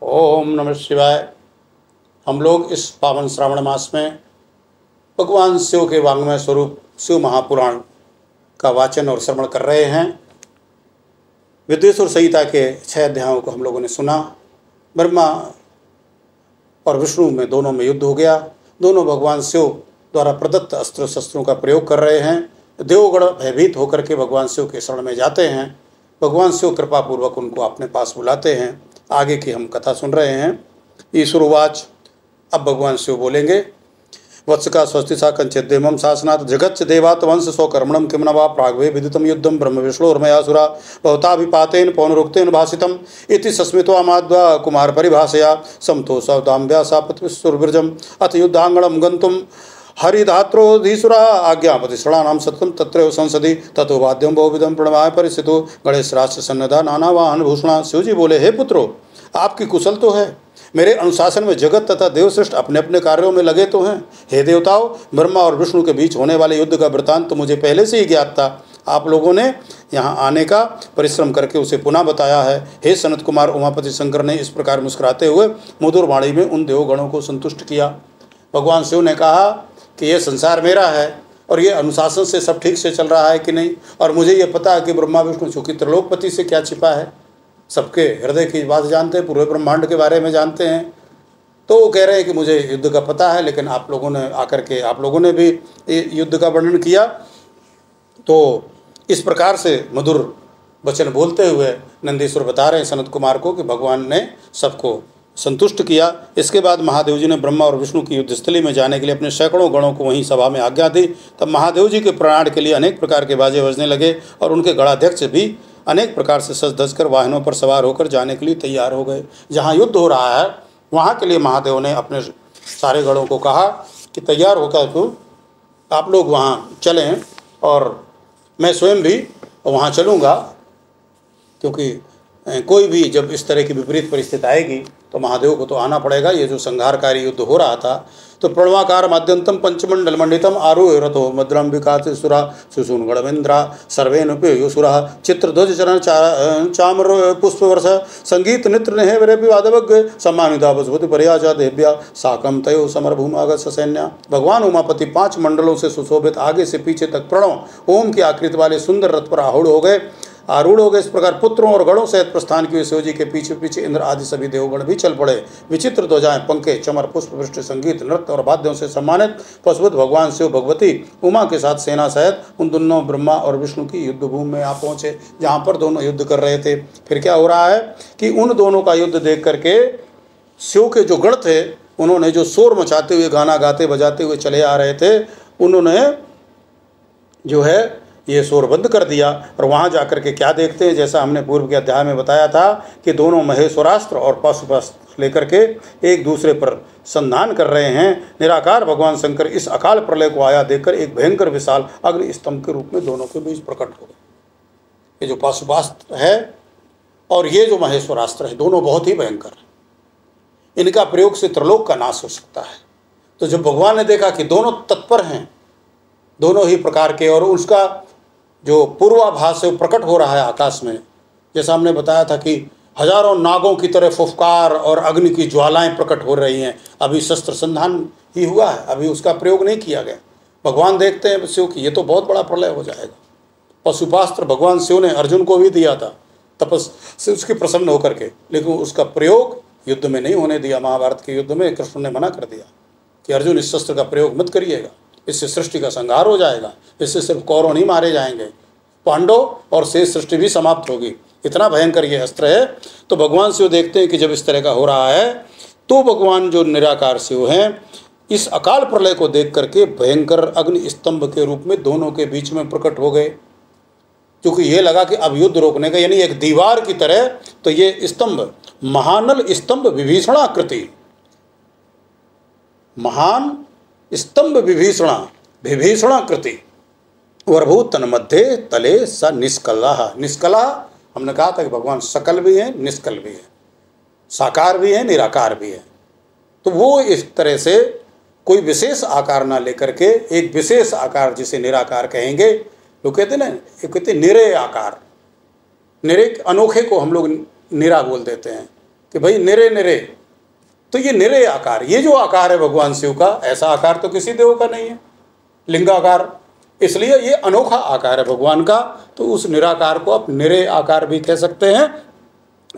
ओम नमः शिवाय। हम लोग इस पावन श्रावण मास में भगवान शिव के वांग्मय स्वरूप शिव महापुराण का वाचन और श्रवण कर रहे हैं। विद्वेश्वर संहिता के 6 अध्यायों को हम लोगों ने सुना। ब्रह्मा और विष्णु में दोनों में युद्ध हो गया। दोनों भगवान शिव द्वारा प्रदत्त अस्त्र शस्त्रों का प्रयोग कर रहे हैं। देवगण भयभीत होकर के भगवान शिव के शरण में जाते हैं। भगवान शिव कृपापूर्वक उनको अपने पास बुलाते हैं। आगे की हम कथा सुन रहे हैं। ईश्वरवाच। अब भगवान शिव बोलेंगे। वत्स का स्वस्ति सा कंचित देवम शासनात् जगच्च देवात वंश स्वकर्मणम किम न वा प्राग्वे विदितम युद्धम ब्रह्म विष्णुर्मयासुरा भवताभिपातेन पौनरुक्तेन भाषितम इति सस्मित्वा माध्वा कुमार परिभाषया समतो सवदाम्ब्या सापतिसुरविरजम अथ युद्धांगणम गंतुम हरिधात्रोधीसुरा आज्ञापति श्रणानाम सत्यम तत्रैव संसदि ततो वाद्यम बहुविधम प्रणवाय परिस्थितो गणेश राष्ट्र सन्नदा नाना वाहन भूषणा। शिव जी बोले, हे पुत्रो, आपकी कुशल तो है। मेरे अनुशासन में जगत तथा देवश्रेष्ठ अपने अपने कार्यों में लगे तो हैं। हे देवताओं, ब्रह्मा और विष्णु के बीच होने वाले युद्ध का वृत्तांत तो मुझे पहले से ही ज्ञात था। आप लोगों ने यहाँ आने का परिश्रम करके उसे पुनः बताया है। हे सनत कुमार, उमापति शंकर ने इस प्रकार मुस्कुराते हुए मधुर वाणी में उन देवगणों को संतुष्ट किया। भगवान शिव ने कहा कि यह संसार मेरा है और ये अनुशासन से सब ठीक से चल रहा है कि नहीं, और मुझे ये पता है कि ब्रह्मा विष्णु चूँकि त्रिलोकपति से क्या छिपा है। सबके हृदय की बात जानते हैं, पूरे ब्रह्मांड के बारे में जानते हैं। तो वो कह रहे हैं कि मुझे युद्ध का पता है, लेकिन आप लोगों ने आकर के आप लोगों ने भी युद्ध का वर्णन किया। तो इस प्रकार से मधुर वचन बोलते हुए नंदीश्वर बता रहे हैं सनत कुमार को कि भगवान ने सबको संतुष्ट किया। इसके बाद महादेव जी ने ब्रह्मा और विष्णु की युद्धस्थली में जाने के लिए अपने सैकड़ों गणों को वहीं सभा में आज्ञा दी। तब महादेव जी के प्रणाम के लिए अनेक प्रकार के बाजे बजने लगे और उनके गणाध्यक्ष भी अनेक प्रकार से सज धज कर वाहनों पर सवार होकर जाने के लिए तैयार हो गए। जहाँ युद्ध हो रहा है वहाँ के लिए महादेव ने अपने सारे गणों को कहा कि तैयार होकर तो आप लोग वहाँ चलें और मैं स्वयं भी वहाँ चलूँगा, क्योंकि कोई भी जब इस तरह की विपरीत परिस्थिति आएगी तो महादेव को तो आना पड़ेगा। ये जो संहारकारी युद्ध हो रहा था, तो प्रणवाकार माध्यंतम पंचमंडल मंडितम आरोह रथो मद्रम विकासुरा सुसून गणवेन्द्रा सर्वेनुपयुसुरा चित्रध्वज चरण चाम्र पुष्पवर्ष संगीत नृत्य नेह वीरेभि वादवज्ञ सम्मानिता वसुपति पर्याजा देव्या साकम तयो समरभूमागत सैन्या। भगवान उमापति 5 मंडलों से सुशोभित आगे से पीछे तक प्रणव ओम की आकृति वाले सुंदर रथ पर आरूढ़ हो गए। इस प्रकार पुत्रों और गणों सहित प्रस्थान किए शिव जी के पीछे पीछे इंद्र आदि सभी देवगण भी चल पड़े। विचित्र ध्वजाएं, पंखे, चमर, पुष्प वृष्टि, संगीत, नृत्य और वाद्यों से सम्मानित पशुपत भगवान शिव भगवती उमा के साथ सेना सहित उन दोनों ब्रह्मा और विष्णु की युद्ध भूमि में आ पहुंचे, जहाँ पर दोनों युद्ध कर रहे थे। फिर क्या हो रहा है कि उन दोनों का युद्ध देख करके शिव के जो गण थे, उन्होंने जो शोर मचाते हुए गाना गाते बजाते हुए चले आ रहे थे, उन्होंने जो है ये शोर बंद कर दिया। और वहाँ जाकर के क्या देखते हैं, जैसा हमने पूर्व के अध्याय में बताया था कि दोनों महेश्वरास्त्र और पाशुपास्त्र लेकर के एक दूसरे पर संधान कर रहे हैं। निराकार भगवान शंकर इस अकाल प्रलय को आया देखकर एक भयंकर विशाल अग्नि स्तंभ के रूप में दोनों के बीच प्रकट हो गए। ये जो पाशुपास्त्र है और ये जो महेश्वरास्त्र है, दोनों बहुत ही भयंकर है। इनका प्रयोग से त्रिलोक का नाश हो सकता है। तो जब भगवान ने देखा कि दोनों तत्पर हैं, दोनों ही प्रकार के, और उसका जो पूर्वाभास है वो प्रकट हो रहा है आकाश में। जैसा हमने बताया था कि हजारों नागों की तरह फुफकार और अग्नि की ज्वालाएं प्रकट हो रही हैं। अभी शस्त्र संधान ही हुआ है, अभी उसका प्रयोग नहीं किया गया। भगवान देखते हैं शिव की ये तो बहुत बड़ा प्रलय हो जाएगा। पशुपास्त्र भगवान शिव ने अर्जुन को भी दिया था तपस से उसकी प्रसन्न होकर के, लेकिन उसका प्रयोग युद्ध में नहीं होने दिया। महाभारत के युद्ध में कृष्ण ने मना कर दिया कि अर्जुन इस शस्त्र का प्रयोग मत करिएगा, इससे सृष्टि का संहार हो जाएगा, इससे सिर्फ कौरव नहीं मारे जाएंगे, पांडव और शेष सृष्टि भी समाप्त होगी। इतना भयंकर ये अस्त्र है। तो भगवान शिव देखते हैं कि जब इस तरह का हो रहा है तो भगवान जो निराकार शिव हैं, इस अकाल प्रलय को देख करके भयंकर अग्नि स्तंभ के रूप में दोनों के बीच में प्रकट हो गए। क्योंकि ये लगा कि अब युद्ध रोकने का, यानी एक दीवार की तरह, तो ये स्तंभ महानल स्तंभ विभीषणाकृति, महान स्तंभ विभीषणाकृति वरभूत तन मध्य तले स निष्कला। निष्कला हमने कहा था कि भगवान सकल भी है, निष्कल भी है, साकार भी है, निराकार भी है। तो वो इस तरह से कोई विशेष आकार ना लेकर के एक विशेष आकार जिसे निराकार कहेंगे, लोग कहते ना, ये कहते निरे आकार, निरे अनोखे को हम लोग निरा बोल देते हैं कि भाई निरे निरे, तो ये निरे आकार, ये जो आकार है भगवान शिव का, ऐसा आकार तो किसी देव का नहीं है, लिंगाकार, इसलिए ये अनोखा आकार है भगवान का। तो उस निराकार को आप निरे आकार भी कह सकते हैं।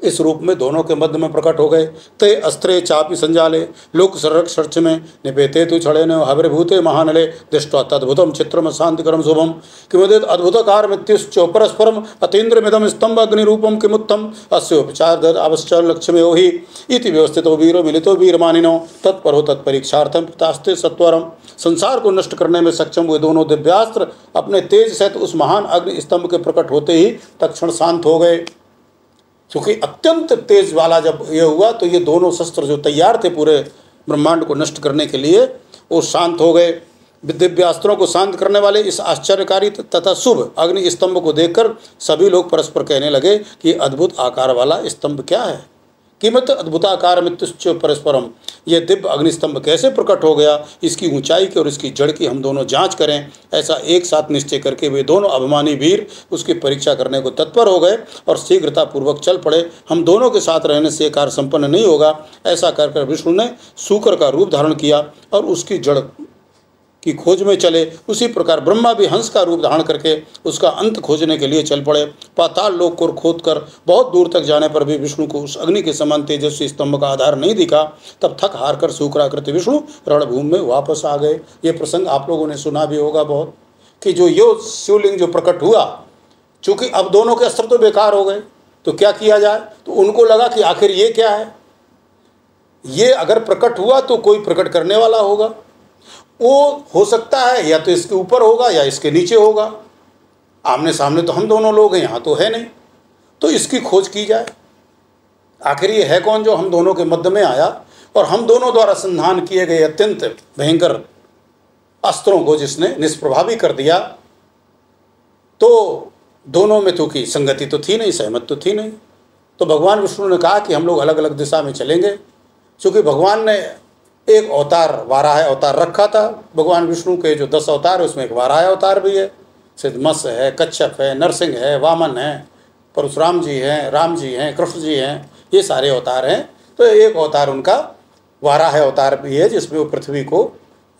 इस रूप में दोनों के मध्य में प्रकट हो गए। ते अस्त्रे चापि संजाले लोक सरक सर्च में निपेते तु छड़े न हविर्भूते महानले दृष्ट्वा तद्भुतम चित्रम शांतिकरम शुभम किमुदित अद्भुतकार मृत्युश्च परस्परम अतीन्द्रमिदम स्तंभ अग्निरूपम किमुत्तम अस्योपचार अवश्य लक्ष्य ओहि इति व्यवस्थितो वीरो मिलितो वीरमानिनो तत्परो तत्परीक्षार्थम पितास्ते सत्वरम। संसार को नष्ट करने में सक्षम हुए दोनों दिव्यास्त्र अपने तेज सहित उस महान अग्नि स्तंभ के प्रकट होते ही तत्क्षण शांत हो गए। क्योंकि अत्यंत तेज वाला जब ये हुआ तो ये दोनों शस्त्र जो तैयार थे पूरे ब्रह्मांड को नष्ट करने के लिए, वो शांत हो गए। दिव्यास्त्रों को शांत करने वाले इस आश्चर्यकारी तथा शुभ अग्नि स्तंभ को देखकर सभी लोग परस्पर कहने लगे कि अद्भुत आकार वाला स्तंभ क्या है। कीमत अद्भुताकार मृत्युश्च परस्परम, यह दिव्य अग्निस्तंभ कैसे प्रकट हो गया, इसकी ऊंचाई की और इसकी जड़ की हम दोनों जांच करें। ऐसा एक साथ निश्चय करके वे दोनों अभिमानी वीर उसकी परीक्षा करने को तत्पर हो गए और शीघ्रतापूर्वक चल पड़े। हम दोनों के साथ रहने से कार्य संपन्न नहीं होगा। ऐसा कर विष्णु ने सूकर का रूप धारण किया और उसकी जड़ की खोज में चले। उसी प्रकार ब्रह्मा भी हंस का रूप धारण करके उसका अंत खोजने के लिए चल पड़े। पाताल लोक को खोदकर बहुत दूर तक जाने पर भी विष्णु को उस अग्नि के समान तेजस्वी स्तंभ का आधार नहीं दिखा। तब थक हार कर सूकराकृत विष्णु रणभूमि में वापस आ गए। ये प्रसंग आप लोगों ने सुना भी होगा बहुत, कि जो यो शिवलिंग जो प्रकट हुआ, चूँकि अब दोनों के अस्त्र तो बेकार हो गए, तो क्या किया जाए। तो उनको लगा कि आखिर ये क्या है, ये अगर प्रकट हुआ तो कोई प्रकट करने वाला होगा। वो हो सकता है या तो इसके ऊपर होगा या इसके नीचे होगा। आमने सामने तो हम दोनों लोग हैं, यहाँ तो है नहीं, तो इसकी खोज की जाए। आखिर ये है कौन जो हम दोनों के मध्य में आया और हम दोनों द्वारा संधान किए गए अत्यंत भयंकर अस्त्रों को जिसने निष्प्रभावी कर दिया। तो दोनों में तो की संगति तो थी नहीं, सहमत तो थी नहीं। तो भगवान विष्णु ने कहा कि हम लोग अलग अलग दिशा में चलेंगे। क्योंकि भगवान ने एक अवतार वाराह अवतार रखा था। भगवान विष्णु के जो 10 अवतार है उसमें एक वाराह अवतार भी है। सिद्धमत्स्य है, कच्छप है, नरसिंह है, वामन है, परशुराम जी हैं, राम जी हैं, कृष्ण जी हैं, ये सारे अवतार हैं। तो एक अवतार उनका वाराह अवतार भी है, जिसमें वो पृथ्वी को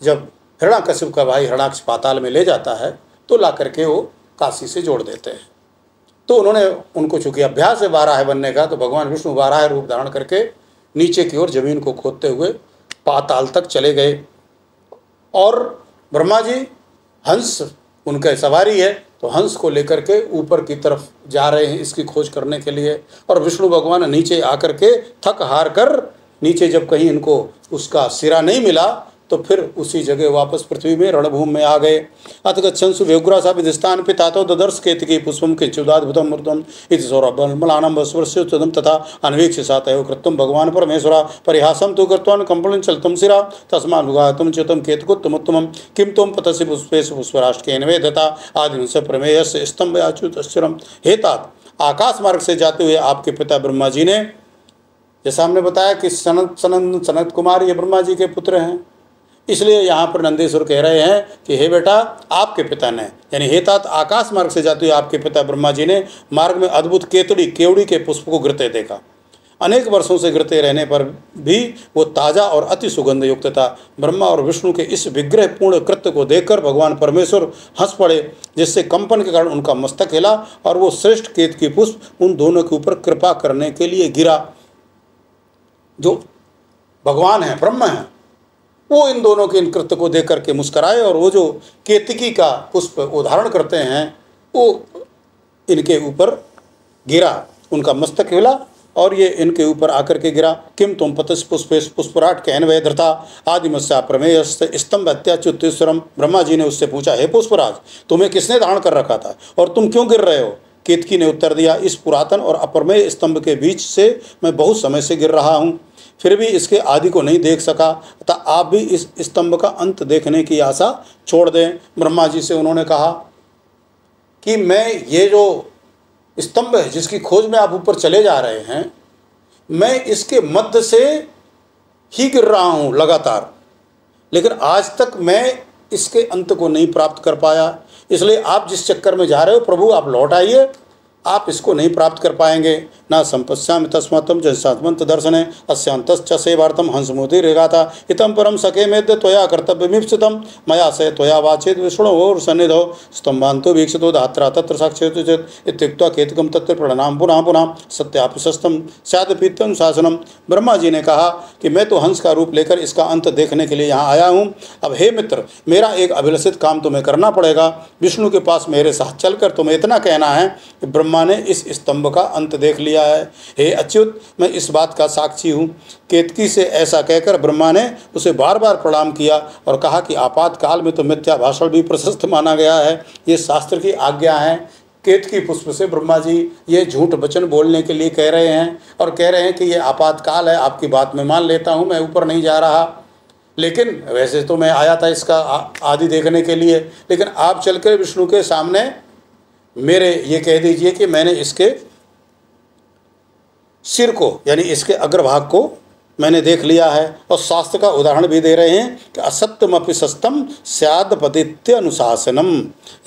जब हिरण्याकशिपु का भाई हिरण्याक्ष पाताल में ले जाता है तो ला करके वो काशी से जोड़ देते हैं। तो उन्होंने उनको चूँकि अभ्यास है वाराह बनने का, तो भगवान विष्णु वाराह रूप धारण करके नीचे की ओर जमीन को खोदते हुए पाताल तक चले गए। और ब्रह्मा जी हंस उनका सवारी है, तो हंस को लेकर के ऊपर की तरफ जा रहे हैं इसकी खोज करने के लिए। और विष्णु भगवान नीचे आकर के थक हार कर नीचे जब कहीं इनको उसका सिरा नहीं मिला तो फिर उसी जगह वापस पृथ्वी में रणभूमि में आ गए। अथ गच्छन्सु व्यग्रासा विधिष्ठान पितातो ददर्श केतकी पुष्पम किंचिदाद्भुतम मृतम इति सौरभमलानं वस्वर्ष्यतम तथा अन्वीक्ष्य सातयो कृतं भगवान परमेश्वरा परिहासं तु कृत्वान् कंपनं चलतं शिरा तस्मानुगातं च्युतं केतकुत्तमोत्तमं किं त्वं पतसि पुष्पेषु पुष्पराष्ट्रेण वेदता आदिनस्य प्रमेयस्य स्तंभयाच्युतश्चिरम्। हे तात, आकाश मार्ग से जाते हुए आपके पिता ब्रह्मा जी ने, जैसा हमने बताया कि सनत कुमार ये ब्रह्मा जी के पुत्र हैं, इसलिए यहाँ पर नंदीश्वर कह रहे हैं कि हे बेटा, आपके पिता ने, यानी हे तात, आकाश मार्ग से जाते हुए आपके पिता ब्रह्मा जी ने मार्ग में अद्भुत केवड़ी के पुष्प को गिरते देखा। अनेक वर्षों से गिरते रहने पर भी वो ताज़ा और अति सुगंध युक्त था। ब्रह्मा और विष्णु के इस विग्रह पूर्ण कृत्य को देखकर भगवान परमेश्वर हंस पड़े, जिससे कंपन के कारण उनका मस्तक हिला और वो श्रेष्ठ केतकी पुष्प उन दोनों के ऊपर कृपा करने के लिए गिरा। जो भगवान हैं, ब्रह्म हैं, वो इन दोनों के इन कृत्य को देख करके मुस्कराए और वो जो केतकी का पुष्प उदाहरण करते हैं वो इनके ऊपर गिरा, उनका मस्तक हिला और ये इनके ऊपर आकर के गिरा। किम तुम पतस पुष्पेश पुष्पराट कहन वह धृता आदिमस्या प्रमेय स्तंभ अत्याच्युतेश्वरम। ब्रह्मा जी ने उससे पूछा, हे पुष्पराज, तुम्हें किसने धारण कर रखा था और तुम क्यों गिर रहे हो। केतकी ने उत्तर दिया, इस पुरातन और अप्रमेय स्तंभ के बीच से मैं बहुत समय से गिर रहा हूँ, फिर भी इसके आदि को नहीं देख सका, अतः आप भी इस स्तंभ का अंत देखने की आशा छोड़ दें। ब्रह्मा जी से उन्होंने कहा कि मैं ये जो स्तंभ है जिसकी खोज में आप ऊपर चले जा रहे हैं, मैं इसके मध्य से ही गिर रहा हूँ लगातार, लेकिन आज तक मैं इसके अंत को नहीं प्राप्त कर पाया। इसलिए आप जिस चक्कर में जा रहे हो, प्रभु आप लौट आइए आप इसको नहीं प्राप्त कर पाएंगे। न संपश्यामि तस्मत्तम जैसात्मंत दर्शने अस्यांतश्च सेवार्थम हंसमूर्ति रेगाता इतम परम सखे मेद्य त्वया कर्तव्यमीप्सितम मया से त्वया वाचेत विष्णु और सन्निधो स्तंभांतो वीक्षितो धात्रा तत्र साक्षेतु चेत इत्युक्त्वा केतकम तत्र प्रणाम पुनः पुनः सत्यापिशस्तम स्यादपीत्यम शासनम। ब्रह्मा जी ने कहा कि मैं तो हंस का रूप लेकर इसका अंत देखने के लिए यहाँ आया हूँ। अब हे मित्र, मेरा एक अभिलषित काम तुम्हें करना पड़ेगा। विष्णु के पास मेरे साथ चलकर तुम्हें इतना कहना है कि ब्रह्मा ने इस स्तंभ का अंत देख लिया है। हे अच्युत, मैं इस बात का साक्षी हूँ। केतकी से ऐसा कहकर ब्रह्मा ने उसे बार बार प्रणाम किया और कहा कि आपातकाल में तो मिथ्या भाषण भी प्रशस्त माना गया है, ये शास्त्र की आज्ञा है। केतकी पुष्प से ब्रह्मा जी ये झूठ वचन बोलने के लिए कह रहे हैं और कह रहे हैं कि ये आपातकाल है, आपकी बात मैं मान लेता हूँ, मैं ऊपर नहीं जा रहा, लेकिन वैसे तो मैं आया था इसका आदि देखने के लिए, लेकिन आप चलकर विष्णु के सामने मेरे ये कह दीजिए कि मैंने इसके सिर को यानी इसके अग्रभाग को मैंने देख लिया है। और शास्त्र का उदाहरण भी दे रहे हैं कि असत्यमपि सस्तम स्यादपदित्य अनुशासनम,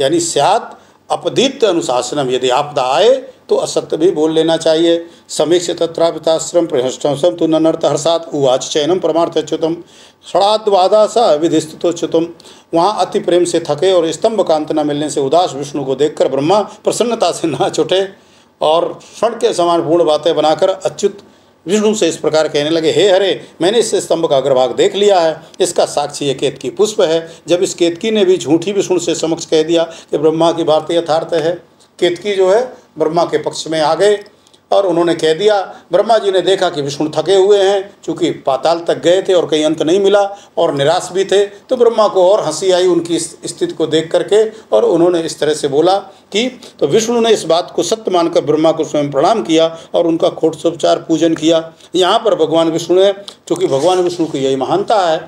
यानी स्याद अपदित्य अनुशासनम, यदि आपदा आए तो असत्य भी बोल लेना चाहिए। समीक्ष तत्रापिताश्रम प्रहष्टम तु ननर्थ हर्षात उवाच चैनम परमार्थच्युतम षडाद्वादा स विधिस्तुतोच्युतम। वहाँ अति प्रेम से थके और स्तंभ का अंत न मिलने से उदास विष्णु को देखकर ब्रह्मा प्रसन्नता से नाच उठे और क्षण के समान पूर्ण बातें बनाकर अच्युत विष्णु से इस प्रकार कहने लगे, हे हरे, मैंने इस स्तंभ का अग्रभाग देख लिया है, इसका साक्षी ये केतकी पुष्प है। जब इस केतकी ने भी झूठी विष्णु से समक्ष कह दिया कि ब्रह्मा की बात यथार्थ है, केतकी जो है ब्रह्मा के पक्ष में आ गए और उन्होंने कह दिया। ब्रह्मा जी ने देखा कि विष्णु थके हुए हैं, चूँकि पाताल तक गए थे और कहीं अंत नहीं मिला और निराश भी थे, तो ब्रह्मा को और हंसी आई उनकी इस स्थिति को देख करके और उन्होंने इस तरह से बोला कि तो विष्णु ने इस बात को सत्य मानकर ब्रह्मा को स्वयं प्रणाम किया और उनका षोडशोपचार पूजन किया। यहाँ पर भगवान विष्णु ने, चूँकि भगवान विष्णु की यही महानता है,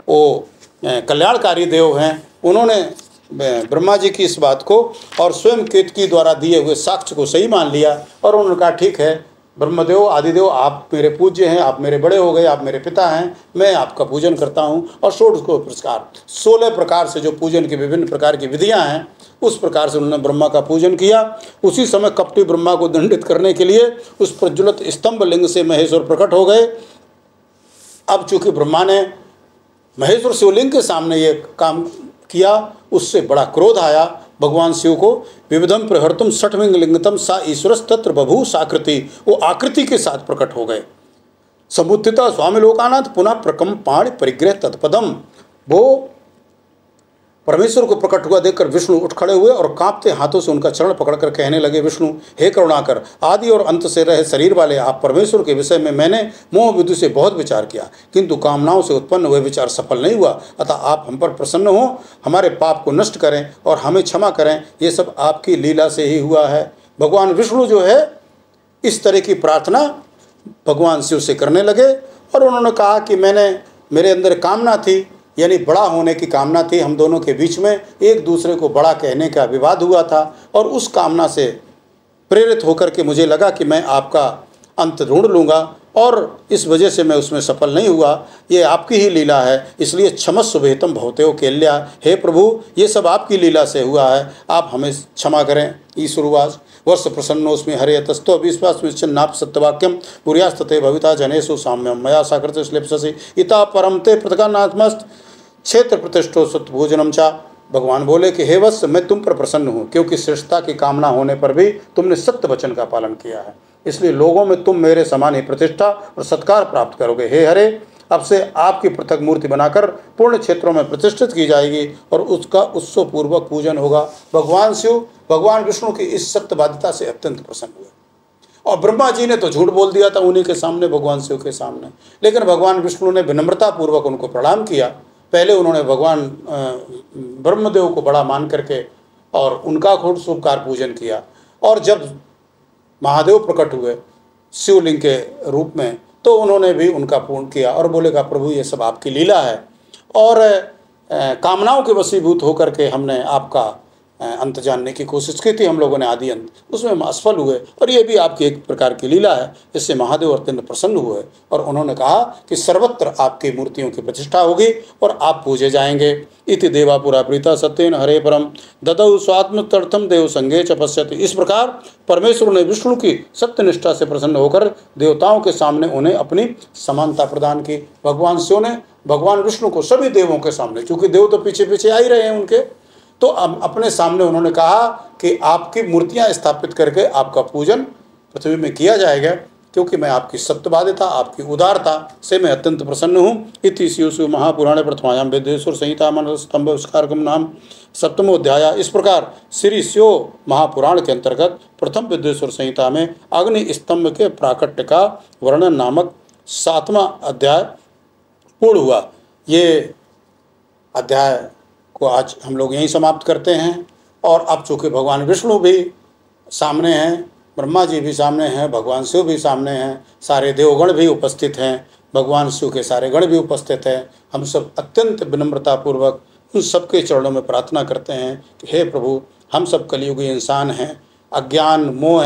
वो कल्याणकारी देव हैं, उन्होंने ब्रह्मा जी की इस बात को और स्वयं केतकी द्वारा दिए हुए साक्ष्य को सही मान लिया और उन्होंने कहा, ठीक है ब्रह्मदेव आदिदेव, आप मेरे पूज्य हैं, आप मेरे बड़े हो गए, आप मेरे पिता हैं, मैं आपका पूजन करता हूँ। और षोडश को पुरस्कार 16 प्रकार से जो पूजन की विभिन्न प्रकार की विधियाँ हैं, उस प्रकार से उन्होंने ब्रह्मा का पूजन किया। उसी समय कपटी ब्रह्मा को दंडित करने के लिए उस प्रज्वलित स्तंभ लिंग से महेश्वर प्रकट हो गए। अब चूँकि ब्रह्मा ने महेश्वर शिवलिंग के सामने ये काम किया, उससे बड़ा क्रोध आया भगवान शिव को। विविधम प्रहर्तुम षट्विंग लिंगतम सा ईश्वरस तत्र बभू साकृति, वो आकृति के साथ प्रकट हो गए। समुत्थिता स्वामी लोकानाथ पुनः प्रकम्पाणि परिग्रह तत्पदम, वो परमेश्वर को प्रकट हुआ देखकर विष्णु उठ खड़े हुए और कांपते हाथों से उनका चरण पकड़कर कहने लगे, विष्णु हे करुणाकर, आदि और अंत से रहे शरीर वाले आप परमेश्वर के विषय में मैंने मोह बुद्धि से बहुत विचार किया, किंतु कामनाओं से उत्पन्न हुए विचार सफल नहीं हुआ। अतः आप हम पर प्रसन्न हो, हमारे पाप को नष्ट करें और हमें क्षमा करें, ये सब आपकी लीला से ही हुआ है। भगवान विष्णु जो है इस तरह की प्रार्थना भगवान शिव से करने लगे और उन्होंने कहा कि मेरे अंदर कामना थी, यानी बड़ा होने की कामना थी। हम दोनों के बीच में एक दूसरे को बड़ा कहने का विवाद हुआ था और उस कामना से प्रेरित होकर के मुझे लगा कि मैं आपका अंत ढूंढ लूँगा और इस वजह से मैं उसमें सफल नहीं हुआ। ये आपकी ही लीला है, इसलिए क्षमस्व विहितम भवतेव केल्या, हे प्रभु ये सब आपकी लीला से हुआ है, आप हमें क्षमा करें। ईश्वरुवाच वर्ष प्रसन्नोस्मि हरे तस्तो विश्वास नाप सत्यवाक्यम पुर्यास्तते भविता जनेषु साम्यम मया साकृत श्लेप्सि इता परम ते पृथकानात्मस्त क्षेत्र प्रतिष्ठो सत्यभोजनम चा। भगवान बोले कि हे वत्स, मैं तुम पर प्रसन्न हूँ, क्योंकि श्रेष्ठता की कामना होने पर भी तुमने सत्य वचन का पालन किया है, इसलिए लोगों में तुम मेरे समान ही प्रतिष्ठा और सत्कार प्राप्त करोगे। हे हरे, अब से आपकी पृथक मूर्ति बनाकर पूर्ण क्षेत्रों में प्रतिष्ठित की जाएगी और उसका उत्सव पूर्वक पूजन होगा। भगवान शिव भगवान विष्णु की इस सत्यवादिता से अत्यंत प्रसन्न हुए और ब्रह्मा जी ने तो झूठ बोल दिया था उन्हीं के सामने, भगवान शिव के सामने, लेकिन भगवान विष्णु ने विनम्रता पूर्वक उनको प्रणाम किया। पहले उन्होंने भगवान ब्रह्मदेव को बड़ा मान करके और उनका षोडशोपचार पूजन किया और जब महादेव प्रकट हुए शिवलिंग के रूप में तो उन्होंने भी उनका पूर्ण किया और बोलेगा, प्रभु ये सब आपकी लीला है और कामनाओं के वशीभूत होकर के हमने आपका अंत जानने की कोशिश की थी हम लोगों ने, आदि अंत, उसमें हम असफल हुए। और ये भी आपकी एक प्रकार की लीला है। इससे महादेव अत्यंत प्रसन्न हुए और उन्होंने कहा कि सर्वत्र आपकी मूर्तियों की प्रतिष्ठा होगी और आप पूजे जाएंगे। इति देवापुरा प्रीता सत्येन हरे परम ददौ स्वात्मतर्थम देव संगे च पश्यति। इस प्रकार परमेश्वर ने विष्णु की सत्यनिष्ठा से प्रसन्न होकर देवताओं के सामने उन्हें अपनी समानता प्रदान की। भगवान शिव ने भगवान विष्णु को सभी देवों के सामने, क्योंकि देव तो पीछे पीछे आ ही रहे हैं उनके, तो अपने सामने उन्होंने कहा कि आपकी मूर्तियां स्थापित करके आपका पूजन पृथ्वी में किया जाएगा, क्योंकि मैं आपकी सत्यवादिता, आपकी उदारता से मैं अत्यंत प्रसन्न हूँ। इति शिव महापुराणे प्रथमायाम वेदेश्वर संहिता मन स्तंभ विस्कारकम नाम सप्तमोध्याय। इस प्रकार श्री शिव महापुराण के अंतर्गत प्रथम वेदेश्वर संहिता में अग्नि स्तंभ के प्राकट्य का वर्णन नामक 7वां अध्याय पूर्ण हुआ। ये अध्याय को आज हम लोग यहीं समाप्त करते हैं। और अब चूँकि भगवान विष्णु भी सामने हैं, ब्रह्मा जी भी सामने हैं, भगवान शिव भी सामने हैं, सारे देवगण भी उपस्थित हैं, भगवान शिव के सारे गण भी उपस्थित हैं, हम सब अत्यंत विनम्रतापूर्वक उन सबके चरणों में प्रार्थना करते हैं कि हे प्रभु, हम सब कलियुगी इंसान हैं, अज्ञान मोह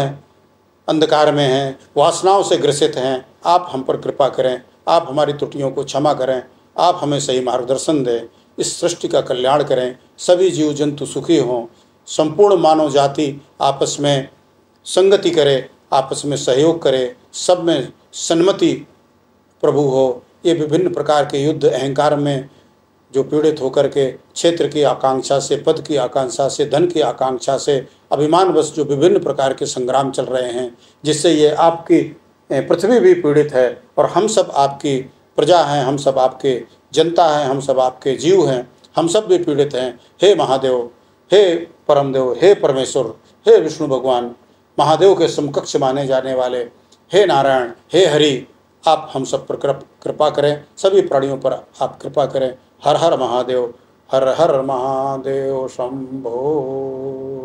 अंधकार में हैं, वासनाओं से ग्रसित हैं, आप हम पर कृपा करें, आप हमारी त्रुटियों को क्षमा करें, आप हमें सही मार्गदर्शन दें, इस सृष्टि का कल्याण करें, सभी जीव जंतु सुखी हों, संपूर्ण मानव जाति आपस में संगति करे, आपस में सहयोग करे, सब में सन्मति प्रभु हो। ये विभिन्न प्रकार के युद्ध अहंकार में जो पीड़ित होकर के क्षेत्र की आकांक्षा से, पद की आकांक्षा से, धन की आकांक्षा से, अभिमानवश जो विभिन्न प्रकार के संग्राम चल रहे हैं, जिससे ये आपकी पृथ्वी भी पीड़ित है और हम सब आपकी प्रजा हैं, हम सब आपके जनता हैं, हम सब आपके जीव हैं, हम सब भी पीड़ित हैं। हे महादेव, हे परमदेव, हे परमेश्वर, हे विष्णु भगवान, महादेव के समकक्ष माने जाने वाले हे नारायण, हे हरि, आप हम सब पर कृपा करें, सभी प्राणियों पर आप कृपा करें। हर हर महादेव, हर हर महादेव शंभो।